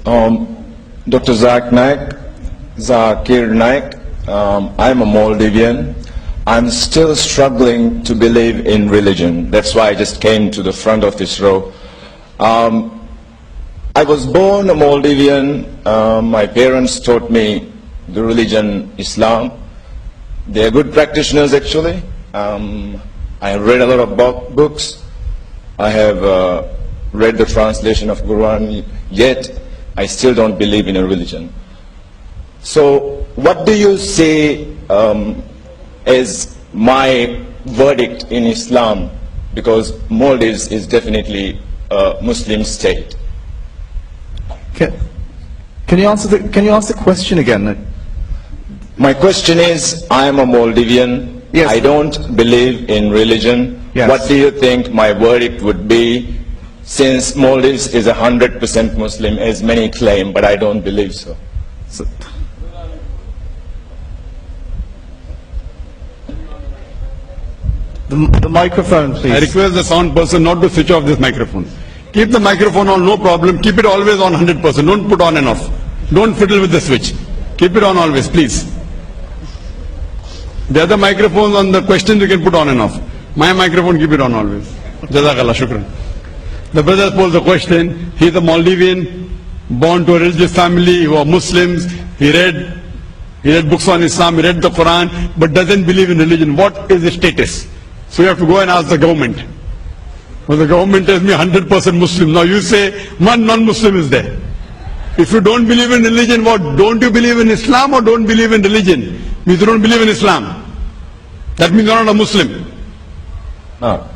Dr. Zakir Naik. I'm a Maldivian. I'm still struggling to believe in religion. That's why I just came to the front of this row. I was born a Maldivian. My parents taught me the religion Islam. They are good practitioners actually. I have read a lot of books. I have read the translation of Quran, yet I still don't believe in a religion. So what do you say as my verdict in Islam? Because Maldives is definitely a Muslim state. Can you ask the question again? My question is, I am a Maldivian. Yes. I don't believe in religion. Yes. What do you think my verdict would be, since Maldives is 100% Muslim, as many claim, but I don't believe so? The microphone, please. I request the sound person not to switch off this microphone. Keep the microphone on, no problem. Keep it always on 100%. Don't put on and off. Don't fiddle with the switch. Keep it on always, please. The other microphones on the questions you can put on and off. My microphone, keep it on always. Jazakallah, shukran. The brother posed the question. He is a Maldivian, born to a religious family who are Muslims. He read books on Islam, he read the Quran, but doesn't believe in religion. What is his status? So you have to go and ask the government. Well, the government tells me 100% Muslim. Now you say one non-Muslim is there. If you don't believe in religion, what? Don't you believe in Islam or don't believe in religion? Means you don't believe in Islam. That means you're not a Muslim. No.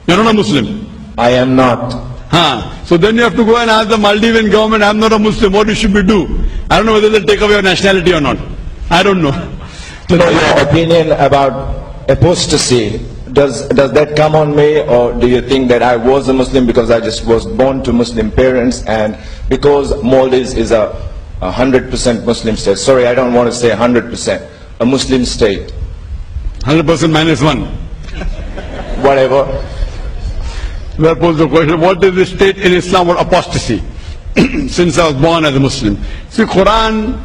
You're not a Muslim. I am not. So then you have to go and ask the Maldivian government, I'm not a Muslim, what should we do? I don't know whether they'll take away your nationality or not. I don't know. To know your opinion about apostasy, does that come on me, or do you think that I was a Muslim because I just was born to Muslim parents, and because Maldives is a 100% Muslim state, sorry, I don't want to say 100%, a Muslim state. 100% minus 1. Whatever. That pose the question, what is the state in Islam or apostasy? Since I was born as a Muslim. See, Quran,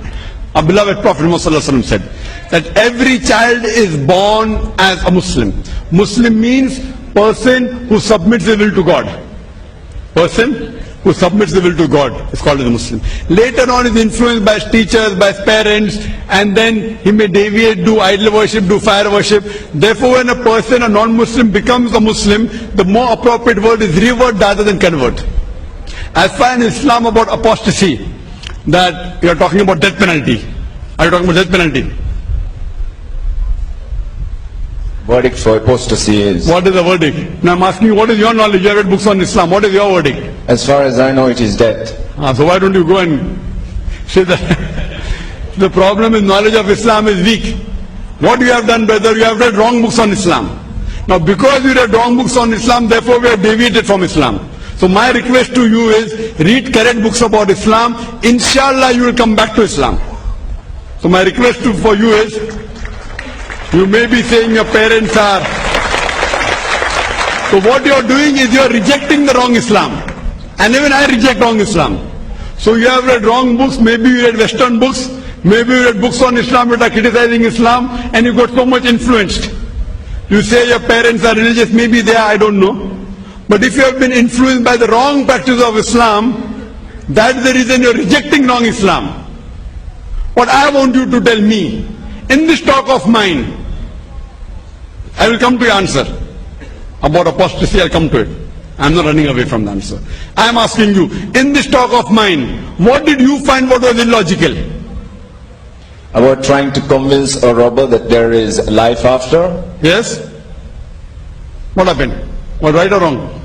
our beloved Prophet Muhammad said that every child is born as a Muslim. Muslim means person who submits the will to God. Person who submits the will to God is called as a Muslim. Later on is influenced by his teachers, by his parents, and then he may deviate, do idol worship, do fire worship. Therefore, when a person, a non-Muslim, becomes a Muslim, the more appropriate word is revert rather than convert. As far as Islam about apostasy, that you are talking about death penalty. Are you talking about death penalty? Verdict for apostasy is... What is the verdict? Now I'm asking you, what is your knowledge? You have read books on Islam. What is your verdict? As far as I know, it is death. So why don't you go and say that? The problem is knowledge of Islam is weak. What you have done, brother, you have read wrong books on Islam. Now because you read wrong books on Islam, therefore we have deviated from Islam. So my request to you is, read correct books about Islam. Inshallah you will come back to Islam. So my request for you is, you may be saying your parents are. So what you are doing is you are rejecting the wrong Islam. And even I reject wrong Islam. So you have read wrong books, maybe you read Western books, maybe you read books on Islam that are criticizing Islam, and you got so much influenced. You say your parents are religious, maybe they are, I don't know. But if you have been influenced by the wrong practice of Islam, that's the reason you are rejecting wrong Islam. What I want you to tell me, in this talk of mine, I will come to your answer. About apostasy, I'll come to it. I'm not running away from the answer. I am asking you, in this talk of mine, what did you find what was illogical? About trying to convince a robber that there is life after? Yes? What happened? Was right or wrong?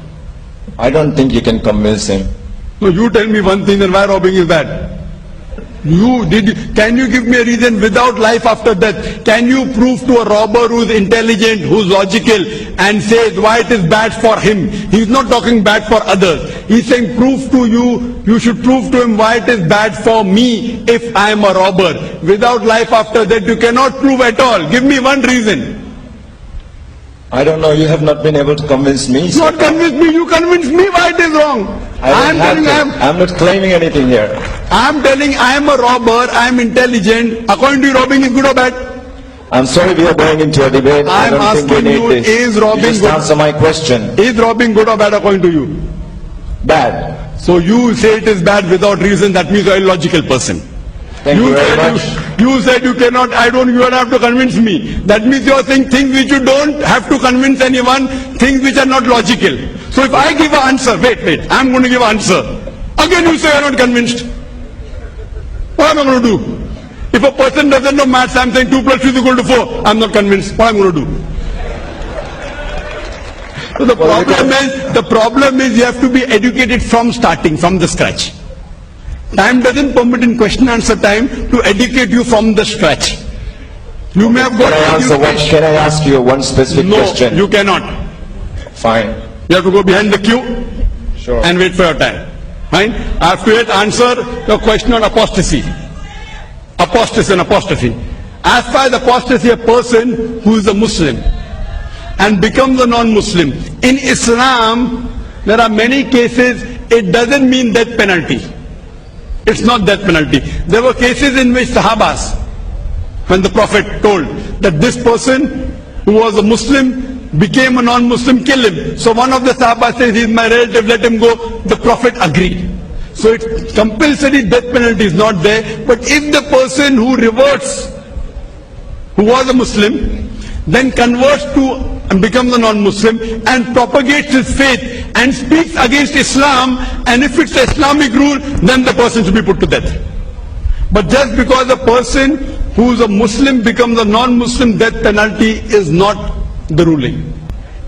I don't think you can convince him. No, you tell me one thing, then why robbing is bad? Can you give me a reason without life after death? Can you prove to a robber who is intelligent, who is logical, and says why it is bad for him? He is not talking bad for others. He is saying prove to you, you should prove to him why it is bad for me if I am a robber. Without life after death, you cannot prove at all. Give me one reason. I don't know, you have not been able to convince me. Not convince me, you convince me why it is wrong. I'm telling I'm not claiming anything here. I'm telling I am a robber, I am intelligent. According to you, robbing is good or bad? I'm sorry we are going into a debate. I I'm don't think we asking need you, this. is robbing Just good? answer my question. Is robbing good or bad according to you? Bad. So you say it is bad without reason, that means you are a illogical person. Thank you very much. You said you cannot, you don't have to convince me. That means you are saying things which you don't have to convince anyone, things which are not logical. So if I give an answer, wait, I'm going to give an answer. Again you say you are not convinced. What am I going to do? If a person doesn't know maths, I'm saying 2 plus 2 is equal to 4. I'm not convinced. What am I going to do? So the problem is you have to be educated from starting, from the scratch. Time doesn't permit in question answer time to educate you from the scratch. You may have got Can I ask you one specific question? No, you cannot. Fine. You have to go behind the queue Sure. and wait for your time. Fine? I have to yet answer your question on apostasy. Apostasy. As far as apostasy, a person who is a Muslim and becomes a non-Muslim. In Islam, there are many cases, it doesn't mean death penalty. It's not death penalty. There were cases in which Sahabas, when the Prophet told that this person who was a Muslim became a non-Muslim, kill him. So one of the Sahabas says, he is my relative, let him go. The Prophet agreed. So it's compulsory death penalty is not there. But if the person who reverts, who was a Muslim, then converts to and becomes a non-Muslim and propagates his faith and speaks against Islam, and if it's Islamic rule, then the person should be put to death. But just because a person who is a Muslim becomes a non-Muslim, death penalty is not the ruling.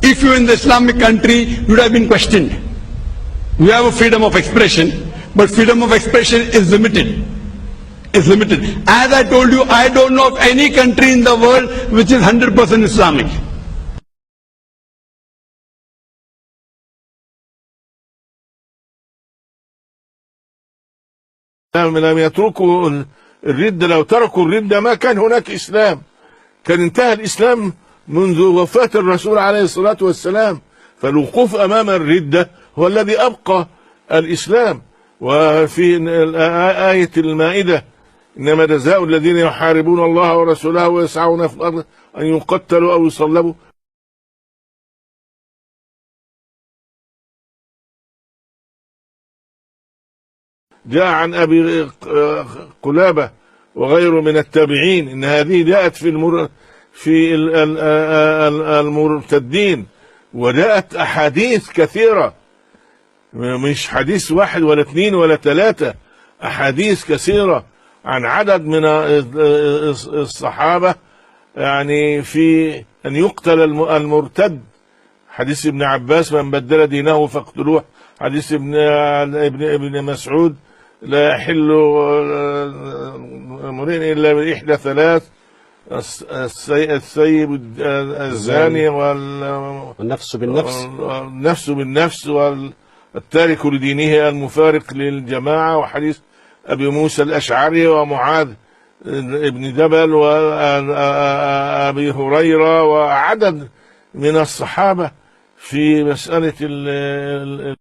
If you're in the Islamic country, you would have been questioned. We have a freedom of expression, but freedom of expression is limited. Is limited. As I told you, I don't know of any country in the world which is 100% Islamic. لم يتركوا الردة. لو تركوا الردة ما كان هناك إسلام، كان انتهى الإسلام منذ وفاة الرسول عليه الصلاة والسلام. فالوقوف أمام الردة هو الذي أبقى الإسلام. وفي آية المائدة إنما جزاء الذين يحاربون الله ورسوله ويسعون في الأرض أن يقتلوا أو يصلبوا. جاء عن أبي قلابة وغيره من التابعين إن هذه جاءت في المرتدين، وجاءت أحاديث كثيرة، مش حديث واحد ولا اثنين ولا ثلاثة، أحاديث كثيرة عن عدد من الصحابة يعني في أن يقتل المرتد. حديث ابن عباس من بدل دينه فاقتلوه. حديث ابن مسعود لا يحل امرئ إلا بإحدى ثلاث: السيب الزاني والنفس بالنفس والتارك لدينه المفارق للجماعة. وحديث أبي موسى الأشعري ومعاذ ابن جبل وأبي هريرة وعدد من الصحابة في مسألة